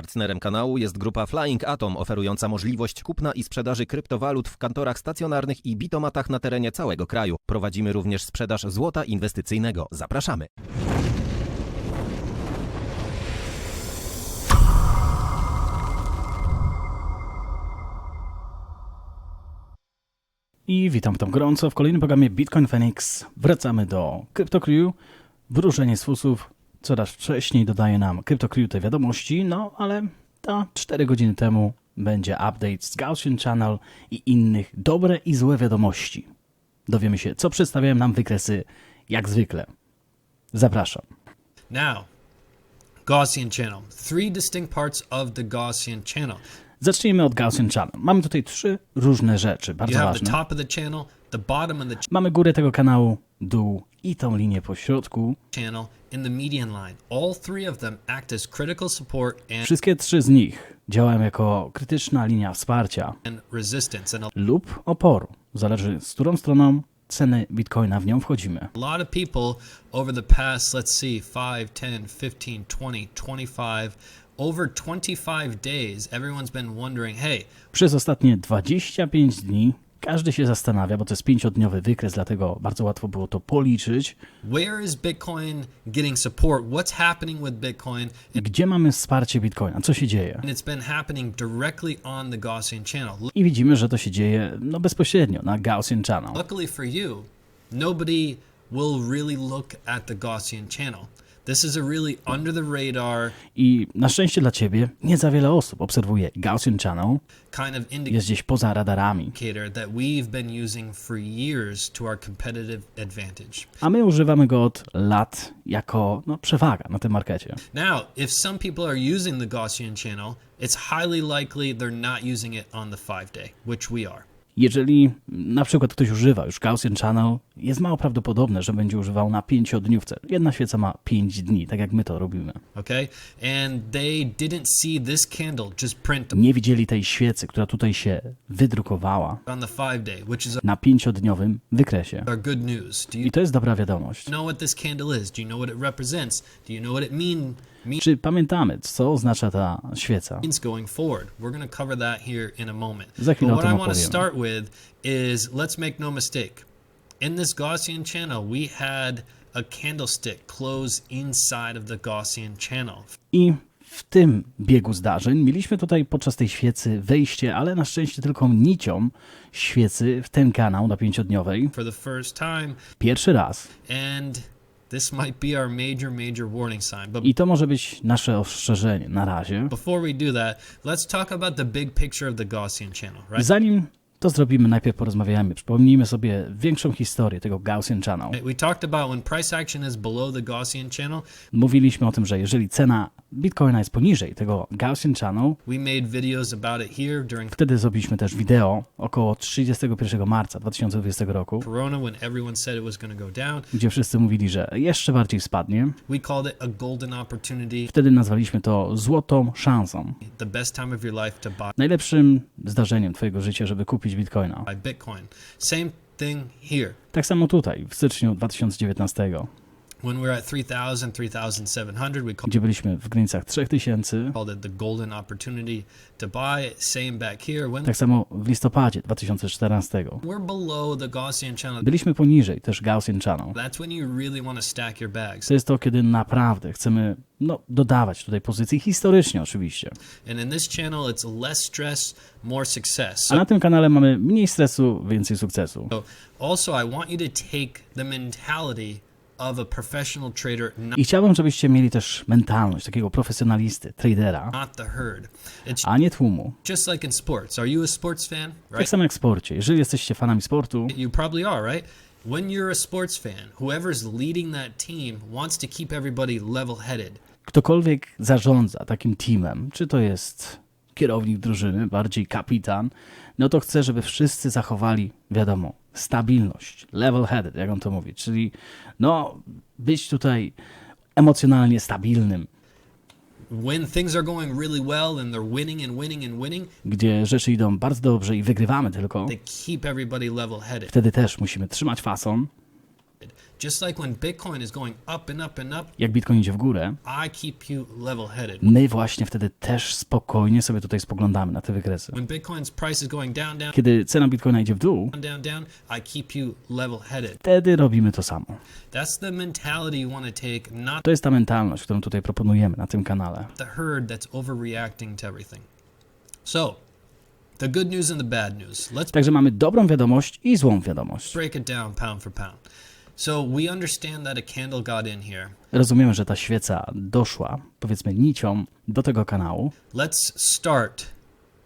Partnerem kanału jest grupa Flying Atom, oferująca możliwość kupna i sprzedaży kryptowalut w kantorach stacjonarnych i bitomatach na terenie całego kraju. Prowadzimy również sprzedaż złota inwestycyjnego. Zapraszamy! I witam gorąco w kolejnym programie Bitcoin Phoenix. Wracamy do Krypto-Crew. Wróżenie z fusów coraz wcześniej dodaje nam Krypto-Crew te wiadomości, no ale 4 godziny temu będzie update z Gaussian Channel i innych dobre i złe wiadomości. Dowiemy się, co przedstawiają nam wykresy jak zwykle. Zapraszam. Now, Gaussian Channel. 3 distinct parts of the Gaussian Channel. Zacznijmy od Gaussian Channel. Mamy tutaj 3 różne rzeczy, bardzo ważne. Mamy górę tego kanału, dół i tą linię po środku. Wszystkie 3 z nich działają jako krytyczna linia wsparcia lub oporu. Zależy, z którą stroną ceny Bitcoina w nią wchodzimy. A lot of people over the past, let's see, 5, 10, 15, 20, 25, over 25 days, everyone's been wondering, hey. Przez ostatnie 25 dni każdy się zastanawia, bo to jest 5-dniowy wykres, dlatego bardzo łatwo było to policzyć. Where is Bitcoin getting support? What's happening with Bitcoin? Gdzie mamy wsparcie Bitcoina? Co się dzieje? And it's been happening directly on the Gaussian channel. I widzimy, że to się dzieje bezpośrednio na Gaussian Channel. Luckily for you, nobody will really look at the Gaussian channel. This is a really under the radar. I na szczęście dla ciebie nie za wiele osób obserwuje Gaussian Channel. Jest gdzieś poza radarami. That we've been using for years to our competitive advantage. A my używamy go od lat jako przewaga na tym markecie. Now, if some people are using the Gaussian channel, it's highly likely they're not using it on the 5-day, which we are. Jeżeli na przykład ktoś używa już Gaussian Channel, jest mało prawdopodobne, że będzie używał na 5-dniówce. Jedna świeca ma 5 dni, tak jak my to robimy. Okay? And they didn't see this candle just print Nie widzieli tej świecy, która tutaj się wydrukowała on the 5-day, which is na 5-dniowym wykresie. our good news. I to jest dobra wiadomość. Do you know what this candle is? Do you know what it represents? Do you know what it means Czy pamiętamy, co oznacza ta świeca? going forward? We're going to cover that here in a moment. Za chwilę But o what tym I want to opowiem. start with is, let's make no mistake. In this Gaussian channel, we had a candlestick close inside of the Gaussian channel. I w tym biegu zdarzeń mieliśmy tutaj podczas tej świecy wejście, ale na szczęście tylko nicią świecy w ten kanał na 5-dniowej. For the first time. Pierwszy raz. And this might be our major warning sign. But I to może być nasze ostrzeżenie na razie. before we do that, let's talk about the big picture of the Gaussian channel, right? Zanim to zrobimy, najpierw porozmawiajmy. Przypomnijmy sobie większą historię tego Gaussian Channel. We talked about when price action is below the Gaussian channel. Mówiliśmy o tym, że jeżeli cena Bitcoina jest poniżej tego Gaussian Channel, We made videos about it here during wtedy zrobiliśmy też wideo około 31 marca 2020 roku, Corona, when everyone said it was going to go down. gdzie wszyscy mówili, że jeszcze bardziej spadnie. We called it a golden opportunity, Wtedy nazwaliśmy to złotą szansą. the best time of your life to Najlepszym zdarzeniem twojego życia, żeby kupić Bitcoina. buy Bitcoin. Same thing here. Tak samo tutaj, w styczniu 2019, When we're at 3,000, 3,700, we gdzie byliśmy w granicach 3000. called it the golden opportunity to buy. Same back here. When Tak samo w listopadzie 2014. we're below the Gaussian channel, Byliśmy poniżej też Gaussian Channel. that's when you really want to stack your bags. To jest to, kiedy naprawdę chcemy dodawać tutaj pozycji historycznie oczywiście. And in this channel, it's less stress, more success. A na tym kanale mamy mniej stresu, więcej sukcesu. So also, I want you to take the mentality of a professional trader, I chciałbym, żebyście mieli też mentalność takiego profesjonalisty, tradera, not the herd. It's a nie tłumu. just like in sports. Are you a sports fan? Tak Right? samo jak w sporcie. Jeżeli jesteście fanami sportu, You probably are, right? When you're a sports fan, whoever's leading that team wants to keep everybody level-headed. ktokolwiek zarządza takim teamem, czy to jest kierownik drużyny, bardziej kapitan, no to chce, żeby wszyscy zachowali, wiadomo, stabilność, level-headed, jak on to mówi, czyli być tutaj emocjonalnie stabilnym. When things are going really well and they're winning and winning and winning, Gdzie rzeczy idą bardzo dobrze i wygrywamy tylko, they keep everybody level-headed. wtedy też musimy trzymać fason. Just like when Bitcoin is going up and up and up, Jak Bitcoin idzie w górę, I keep you level-headed. my właśnie wtedy też spokojnie sobie tutaj spoglądamy na te wykresy. When Bitcoin's price is going down, down, Kiedy cena Bitcoina idzie w dół, down, down, down, I keep you level-headed. wtedy robimy to samo. That's the mentality you want to take, not To jest ta mentalność, którą tutaj proponujemy na tym kanale. the herd that's overreacting to everything. So, the good news and the bad news. Let's Także mamy dobrą wiadomość i złą wiadomość. break it down pound for pound. So we understand that a candle got in here. Rozumiemy, że ta świeca doszła, powiedzmy, nicią do tego kanału. Let's start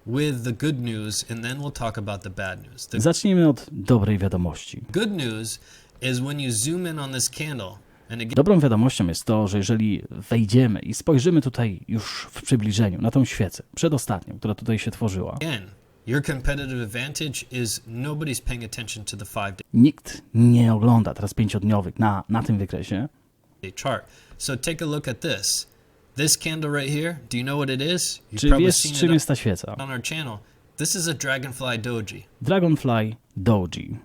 with the good news and then we'll talk about the bad news. The Zacznijmy od dobrej wiadomości. good news is when you zoom in on this candle, and again, Dobrą wiadomością jest to, że jeżeli wejdziemy i spojrzymy tutaj już w przybliżeniu na tą świecę, przedostatnią, która tutaj się tworzyła, your competitive advantage is nobody's paying attention to the 5-day nikt nie ogląda teraz 5-dniowych na tym wykresie. chart. So take a look at this. This candle right here, do you know what it is? You've Czy probably wiesz, seen czym it jest ta świeca? on our channel. This is a Dragonfly Doji Dragonfly Doji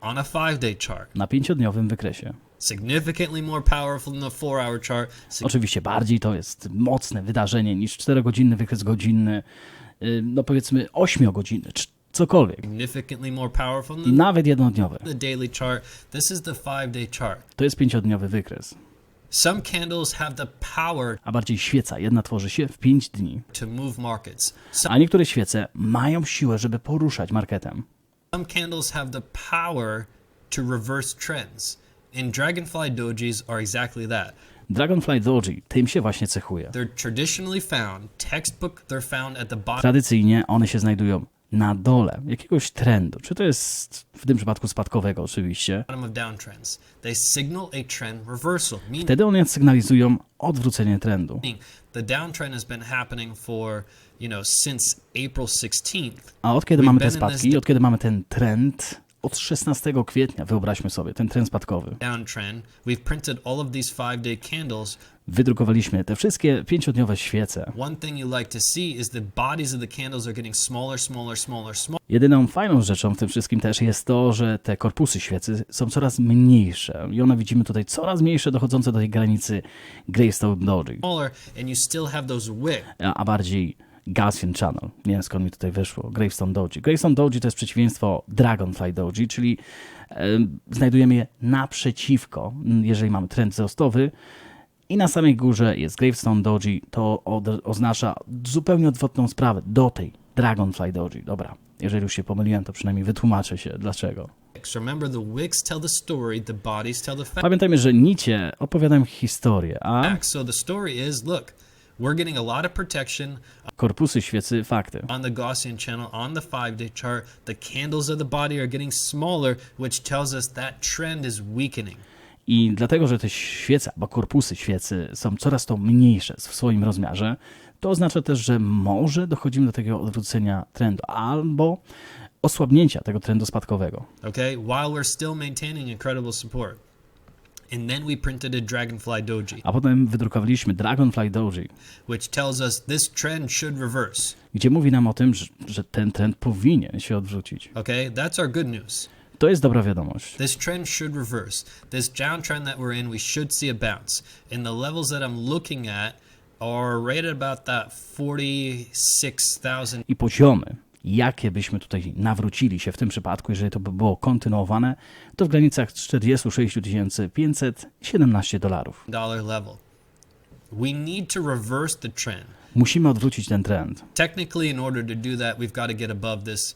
on a 5-day chart. na 5-dniowym wykresie. Significantly more powerful than the 4-hour chart. Oczywiście bardziej to jest mocne wydarzenie niż 4-godzinny wykres godzinny, no powiedzmy 8-godzinny, czy cokolwiek. Significantly more powerful than Nawet jednodniowy. the daily chart. This is the 5-day chart. To jest 5-dniowy wykres. Some candles have the power A bardziej świeca jedna tworzy się w 5 dni. to move markets. A niektóre świece mają siłę, żeby poruszać marketem. Some candles have the power to reverse trends. And Dragonfly Dojis are exactly that. Dragonfly Doji tym się właśnie cechuje. They're traditionally found, textbook, they're found at the bottom Tradycyjnie one się znajdują na dole jakiegoś trendu. Czy to jest w tym przypadku spadkowego oczywiście. of downtrends. They signal a trend reversal, meaning Wtedy one sygnalizują odwrócenie trendu. the downtrend has been happening for, since April 16th. A od kiedy We've mamy te been in spadki, this od kiedy mamy ten trend, od 16 kwietnia, wyobraźmy sobie, ten trend spadkowy. downtrend, we've printed all of these 5-day candles. Wydrukowaliśmy te wszystkie 5-dniowe świece. One thing you like to see is the bodies of the candles are getting smaller, smaller, smaller, smaller. Jedyną fajną rzeczą w tym wszystkim też jest to, że te korpusy świecy są coraz mniejsze i one widzimy tutaj coraz mniejsze, dochodzące do tej granicy Gravestone Doji, And you still have those wick. a bardziej Gaussian Channel. Nie wiem skąd mi tutaj wyszło. Gravestone Doji. Gravestone Doji to jest przeciwieństwo Dragonfly Doji, czyli znajdujemy je naprzeciwko, jeżeli mamy trend wzrostowy. I na samej górze jest Gravestone Doji, to oznacza zupełnie odwrotną sprawę do tej Dragonfly Doji. Dobra, jeżeli już się pomyliłem, to przynajmniej wytłumaczę się dlaczego. Remember, the wicks tell the story, the bodies tell the facts. Pamiętajmy, że nicie opowiadają historię, a So the story is, look, we're getting a lot of protection korpusy świecy fakty. on the Gaussian channel, on the 5-day chart. The candles of the body are getting smaller, which tells us that trend is weakening. I dlatego, że te świece, albo korpusy świecy są coraz to mniejsze w swoim rozmiarze, to oznacza też, że może dochodzimy do takiego odwrócenia trendu albo osłabnięcia tego trendu spadkowego. Okay, while we're still maintaining incredible support. And then we printed a Dragonfly Doji, A potem wydrukowaliśmy Dragonfly Doji, which tells us this trend should reverse. gdzie mówi nam o tym, że ten trend powinien się odwrócić. Okay, that's our good news. To jest dobra wiadomość. This trend should reverse. This downtrend that we're in, we should see a bounce. And the levels that I'm looking at are right at about that 46,000. I poziomy, jakie byśmy tutaj nawrócili się w tym przypadku, jeżeli to by było kontynuowane, to w granicach 46 517 dolarów. Level. We need to reverse the trend. Musimy odwrócić ten trend. Technically, in order to do that, we've got to get above this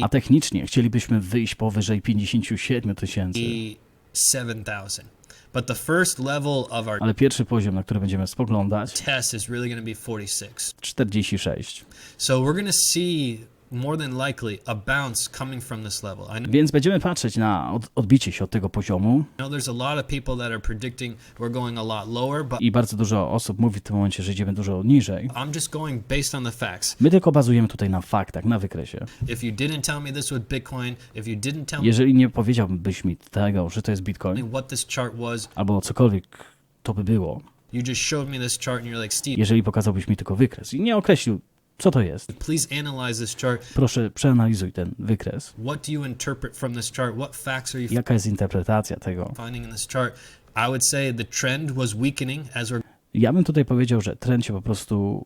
A technicznie chcielibyśmy wyjść powyżej 57 tysięcy. 57,000. But the first level of our Ale pierwszy poziom, na który będziemy spoglądać, test is really going to be 46. 46. So we're going to see more than likely a bounce coming from this level. I Więc będziemy patrzeć na odbicie się od tego poziomu know there's a lot of people that are predicting we're going a lot lower, but i bardzo dużo osób mówi w tym momencie, że idziemy dużo niżej. I'm just going based on the facts. My tylko bazujemy tutaj na faktach, na wykresie. If you didn't tell me this was Bitcoin, if you didn't tell me Jeżeli nie powiedziałbyś mi tego, że to jest Bitcoin, what this chart was, albo cokolwiek to by było, you just showed me this chart and you're like, Steve, jeżeli pokazałbyś mi tylko wykres i nie określił Co to jest? Please analyze this chart. Proszę, przeanalizuj ten wykres. What do you interpret from this chart? What facts are you Jaka jest interpretacja tego? finding in this chart? I would say the trend was weakening as we're Ja bym tutaj powiedział, że trend się po prostu,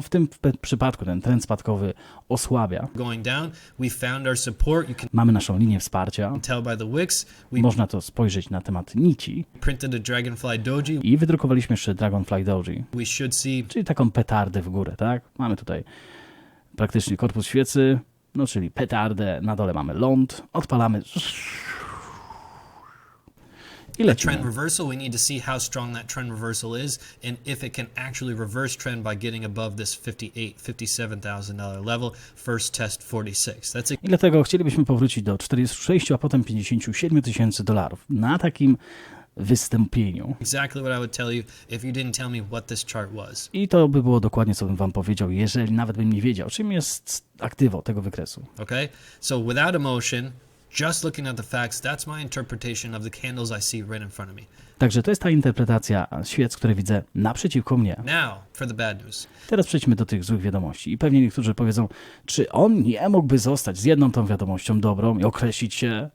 w tym przypadku ten trend spadkowy osłabia. going down. We found our support. You can Mamy naszą linię wsparcia. tell by the wicks. We Można to spojrzeć na temat nici. printed a Dragonfly Doji. I wydrukowaliśmy jeszcze Dragonfly Doji, We should see czyli taką petardę w górę, tak? Mamy tutaj praktycznie korpus świecy, no czyli petardę, na dole mamy ląd, odpalamy i a trend lecimy. reversal. We need to see how strong that trend reversal is and if it can actually reverse trend by getting above this $57,000 level. First test 46. That's I dlatego chcielibyśmy powrócić do 46, a potem 57 tysięcy dolarów na takim wystąpieniu. exactly what I would tell you if you didn't tell me what this chart was. I to by było dokładnie, co bym wam powiedział, jeżeli nawet bym nie wiedział, czym jest aktywo tego wykresu. Okay? So without emotion, just looking at the facts, that's my interpretation of the candles I see right in front of me. Także to jest ta interpretacja świec, które widzę naprzeciwko mnie. Now, for the bad news. Teraz przejdźmy do tych złych wiadomości. I pewnie niektórzy powiedzą, czy on nie mógłby zostać z jedną tą wiadomością dobrą i określić się.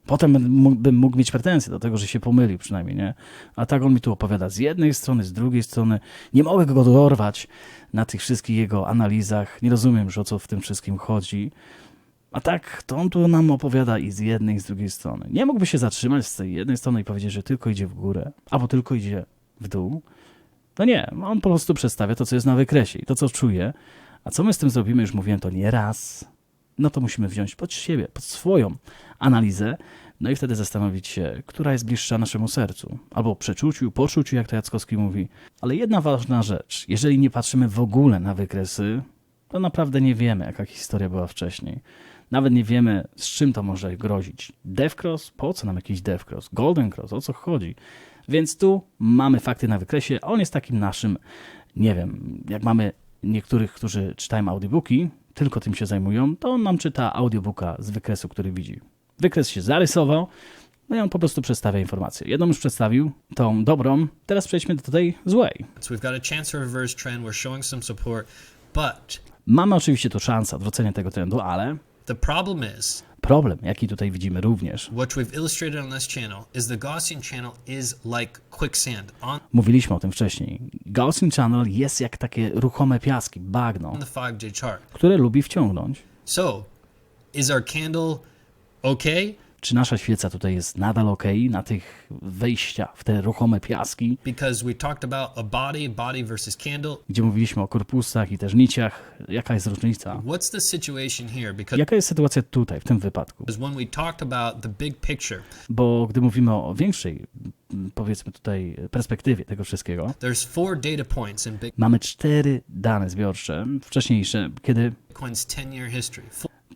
Potem bym mógł mieć pretensje do tego, że się pomylił przynajmniej, nie? A tak on mi tu opowiada z jednej strony, z drugiej strony. Nie mogę go dorwać na tych wszystkich jego analizach. Nie rozumiem już, o co w tym wszystkim chodzi. A tak, to on tu nam opowiada i z jednej, i z drugiej strony. Nie mógłby się zatrzymać z tej jednej strony i powiedzieć, że tylko idzie w górę, albo tylko idzie w dół. No nie, on po prostu przedstawia to, co jest na wykresie i to, co czuje. A co my z tym zrobimy, już mówiłem to nie raz. No to musimy wziąć pod siebie, pod swoją analizę, no i wtedy zastanowić się, która jest bliższa naszemu sercu. Albo przeczuciu, poczuciu, jak to Jackowski mówi. Ale jedna ważna rzecz, jeżeli nie patrzymy w ogóle na wykresy, to naprawdę nie wiemy, jaka historia była wcześniej. Nawet nie wiemy, z czym to może grozić. Death Cross? Po co nam jakiś Death Cross? Golden Cross? O co chodzi? Więc tu mamy fakty na wykresie. On jest takim naszym, nie wiem, jak mamy niektórych, którzy czytają audiobooki, tylko tym się zajmują, to on nam czyta audiobooka z wykresu, który widzi. Wykres się zarysował, no i on po prostu przedstawia informację. Jedną już przedstawił, tą dobrą, teraz przejdźmy do tej złej. So we've got a chance to reverse trend. We're showing some support, but Mamy oczywiście tu szansę odwrócenia tego trendu, ale the problem is problem, jaki tutaj widzimy również. what we've illustrated on this channel is the Gaussian channel is like quicksand on Mówiliśmy o tym wcześniej. Gaussian Channel jest jak takie ruchome piaski, bagno, the 5J chart. które lubi wciągnąć. So, is our candle okay? Czy nasza świeca tutaj jest nadal ok na tych wejściach w te ruchome piaski, Because we talked about a body versus candle. gdzie mówiliśmy o korpusach i też niciach. Jaka jest różnica? What's the situation here? Because Jaka jest sytuacja tutaj, w tym wypadku? when we talked about the big picture, Bo gdy mówimy o większej, powiedzmy tutaj, perspektywie tego wszystkiego, there's 4 data points in mamy 4 dane zbiorcze wcześniejsze, kiedy Bitcoin's 10-year history.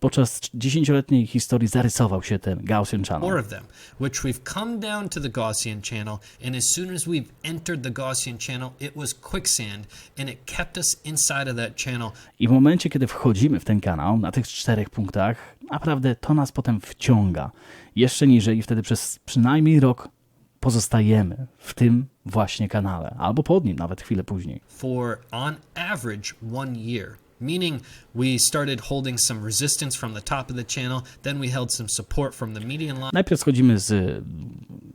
podczas 10-letniej historii zarysował się ten Gaussian 4 Channel. of them, which we've come down to the Gaussian channel, and as soon as we've entered the Gaussian channel, it was quicksand, and it kept us inside of that channel. I w momencie, kiedy wchodzimy w ten kanał, na tych 4 punktach, naprawdę to nas potem wciąga jeszcze niżej i wtedy przez przynajmniej rok pozostajemy w tym właśnie kanale, albo pod nim nawet chwilę później. For on average 1 year. Meaning we started holding some resistance from the top of the channel, then we held some support from the median line. Najpierw schodzimy z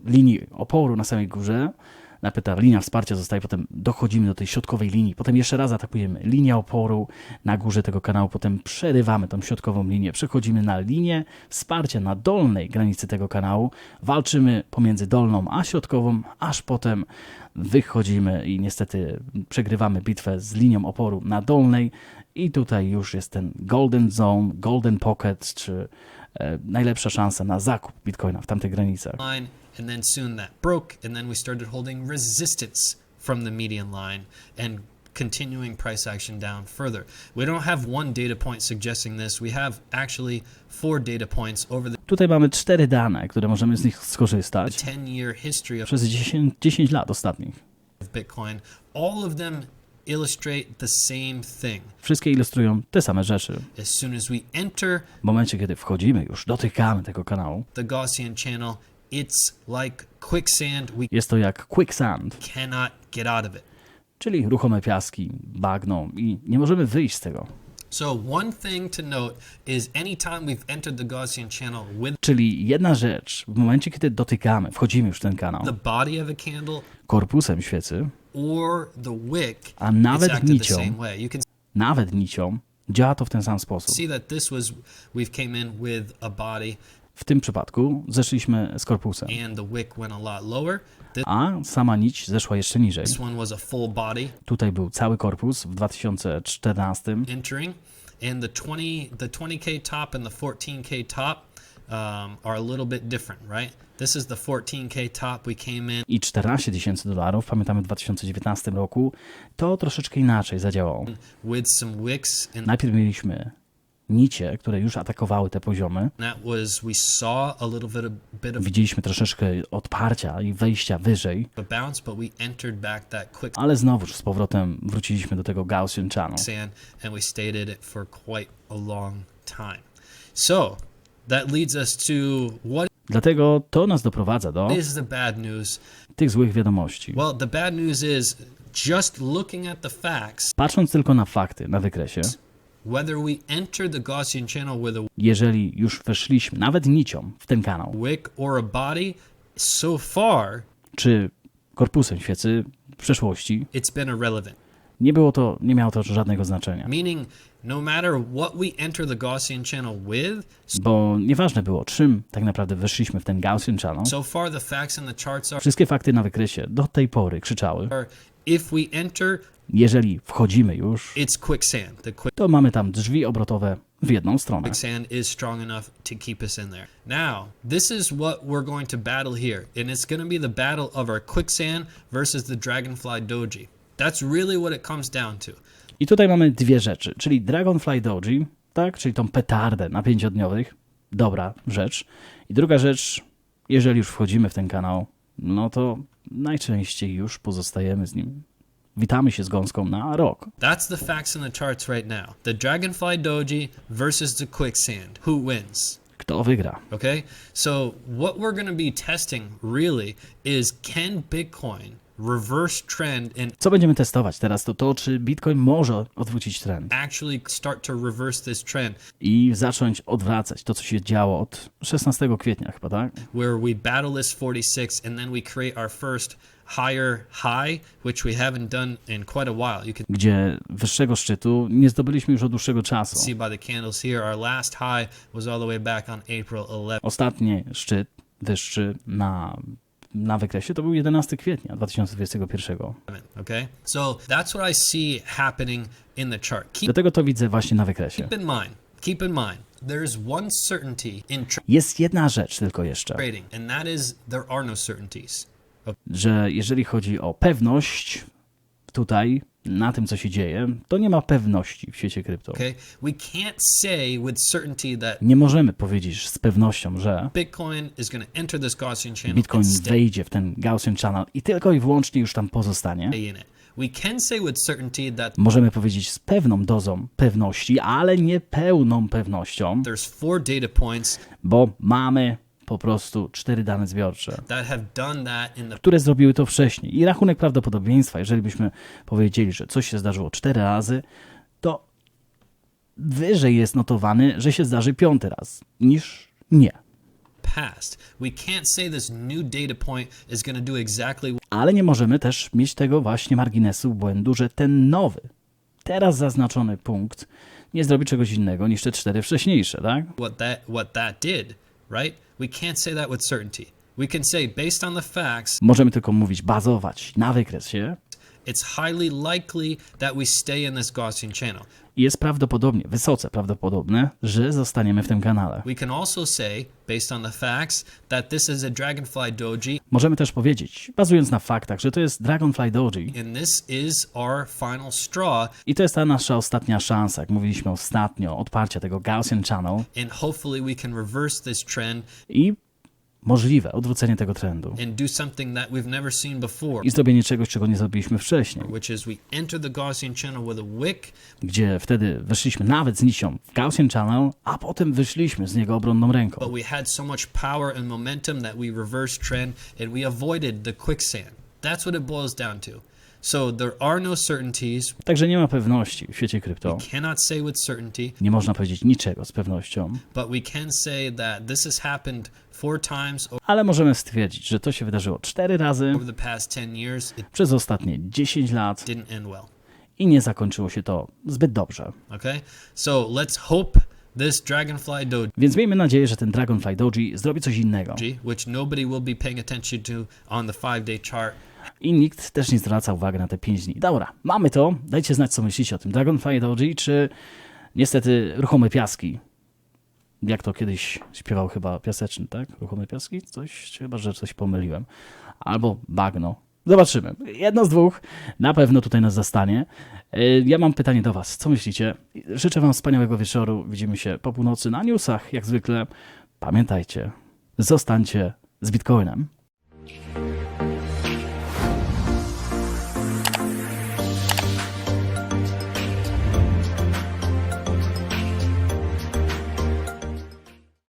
linii oporu na samej górze, najpierw ta linia wsparcia zostaje, potem dochodzimy do tej środkowej linii, potem jeszcze raz atakujemy linię oporu na górze tego kanału, potem przerywamy tą środkową linię, przechodzimy na linię wsparcia na dolnej granicy tego kanału, walczymy pomiędzy dolną a środkową, aż potem wychodzimy i niestety przegrywamy bitwę z linią oporu na dolnej i tutaj już jest ten golden zone, golden pocket, czy najlepsza szansa na zakup Bitcoina w tamtych granicach. Line, and then soon that broke, and then we started holding resistance from the median line and continuing price action down further. We don't have one data point suggesting this. We have actually 4 data points over the Tutaj mamy 4 dane, które możemy z nich skorzystać 10-year history of przez 10 lat ostatnich. Bitcoin. All of them illustrate the same thing. Wszystkie ilustrują te same rzeczy. As soon as we enter W momencie, kiedy wchodzimy, już dotykamy tego kanału, the Gaussian channel, it's like quicksand. We jest to jak quicksand, cannot get out of it. czyli ruchome piaski, bagno i nie możemy wyjść z tego. So one thing to note is anytime we've entered the Gaussian channel with Czyli jedna rzecz, w momencie kiedy dotykamy, wchodzimy już w ten kanał, the body of a candle korpusem świecy, or the wick, a it's nawet acted the nicią, same way. You can nawet nicią, działa to w ten sam sposób. see that we've came in with a body W tym przypadku zeszliśmy z korpusem, and the wick went a lot lower. a sama nić zeszła jeszcze niżej. This one was a full body Tutaj był cały korpus w 2014 entering, and the 20K top and the 14K top are a little bit different, right? This is the 14K top we came in i $14,000, pamiętamy w 2019 roku, to troszeczkę inaczej zadziałało. with some wicks, and Najpierw mieliśmy nicie, które już atakowały te poziomy. we saw a little bit of Widzieliśmy troszeczkę odparcia i wejścia wyżej, a bounce, but we entered back that quick ale znowuż z powrotem wróciliśmy do tego Gaussian Channel. sand, and we stayed at it for quite a long time. So that leads us to what Dlatego to nas doprowadza do is the bad news? tych złych wiadomości. Well, the bad news is just looking at the facts, Patrząc tylko na fakty, na wykresie, whether we enter the Gaussian channel with a jeżeli już weszliśmy, nawet nicią, w ten kanał, wick or a body, so far czy korpusem świecy w przeszłości, it's been irrelevant. nie miało to żadnego znaczenia. Meaning, no matter what we enter the Gaussian channel with, Bo nieważne było, czym tak naprawdę weszliśmy w ten Gaussian Channel, so far the facts and the charts wszystkie fakty na wykresie do tej pory krzyczały, are if we enter, jeżeli wchodzimy już, it's quicksand. The to mamy tam drzwi obrotowe w jedną stronę. quicksand is strong enough to keep us in there. Now, this is what we're going to battle here, and it's going to be the battle of our quicksand versus the Dragonfly Doji. That's really what it comes down to. I tutaj mamy dwie rzeczy, czyli Dragonfly Doji, tak, czyli tą petardę na 5-dniowych, dobra rzecz. I druga rzecz, jeżeli już wchodzimy w ten kanał, no to najczęściej już pozostajemy z nim. Witamy się z gąską na rok. That's the facts and the charts right now. The Dragonfly Doji versus the quicksand. Who wins? Kto wygra? Okay? So what we're going to be testing really is can Bitcoin reverse trend and Co będziemy testować teraz, to czy Bitcoin może odwrócić trend actually start to reverse this trend i zacząć odwracać to, co się działo od 16 kwietnia chyba, tak? where we battle this 46 and then we create our first higher high, which we haven't done in quite a while. You can Gdzie wyższego szczytu nie zdobyliśmy już od dłuższego czasu. see by the candles here, our last high was all the way back on April 11th. Ostatni szczyt wyższy na wykresie to był 11 kwietnia 2021. Okay? So that's what I see happening in the chart. Dlatego to widzę właśnie na wykresie. Keep in mind, there is one certainty in Jest jedna rzecz tylko jeszcze, trading, and that is there are no certainties. że jeżeli chodzi o pewność tutaj, na tym, co się dzieje, to nie ma pewności w świecie krypto. Okay? We can't say with certainty that Nie możemy powiedzieć z pewnością, że Bitcoin is going to enter this Gaussian channel Bitcoin and stay wejdzie w ten Gaussian Channel i tylko i wyłącznie już tam pozostanie. in it. We can say with certainty that Możemy powiedzieć z pewną dozą pewności, ale nie pełną pewnością, there's 4 data points bo mamy po prostu 4 dane zbiorcze, that have done that in the które zrobiły to wcześniej. I rachunek prawdopodobieństwa, jeżeli byśmy powiedzieli, że coś się zdarzyło 4 razy, to wyżej jest notowany, że się zdarzy 5 raz, niż nie. past. We can't say this new data point is going to do exactly Ale nie możemy też mieć tego właśnie marginesu błędu, że ten nowy, teraz zaznaczony punkt nie zrobi czegoś innego niż te 4 wcześniejsze, tak? what that did, right? We can't say that with certainty. We can say based on the facts, Możemy tylko mówić, bazować na wykresie it's highly likely that we stay in this Gaussian channel. i jest prawdopodobnie, wysoce prawdopodobne, że zostaniemy w tym kanale. We can also say, based on the facts, that this is a Dragonfly Doji, Możemy też powiedzieć, bazując na faktach, że to jest Dragonfly Doji and this is our final straw, i to jest ta nasza ostatnia szansa, jak mówiliśmy ostatnio, odparcia tego Gaussian Channel and hopefully we can reverse this trend i możliwe odwrócenie tego trendu and do something that we've never seen before, i zrobienie czegoś, czego nie zrobiliśmy wcześniej, which is we enter the Gaussian channel with a wick, gdzie wtedy weszliśmy nawet z nicią w Gaussian Channel, a potem wyszliśmy z niego obronną ręką. but we had so much power and momentum that we reversed trend and we avoided the quicksand. That's what it boils down to. So there are no certainties. Także nie ma pewności w świecie krypto. We cannot say with certainty, Nie można powiedzieć niczego z pewnością, but we can say that this has happened 4 times ale możemy stwierdzić, że to się wydarzyło 4 razy over the past 10 years. It przez ostatnie 10 lat didn't end well. i nie zakończyło się to zbyt dobrze. Okay? So let's hope this Dragonfly Doji, Więc miejmy nadzieję, że ten Dragonfly Doji zrobi coś innego which nobody will be paying attention to on the 5-day chart, i nikt też nie zwraca uwagi na te 5 dni. Dobra, mamy to. Dajcie znać, co myślicie o tym Dragonfly Doji, czy niestety ruchome piaski. Jak to kiedyś śpiewał chyba Piaseczny, tak? Ruchome piaski? Coś, chyba, że coś pomyliłem. Albo bagno. Zobaczymy. Jedno z dwóch na pewno tutaj nas zastanie. Ja mam pytanie do was. Co myślicie? Życzę wam wspaniałego wieczoru. Widzimy się po północy na newsach, jak zwykle. Pamiętajcie, zostańcie z Bitcoinem.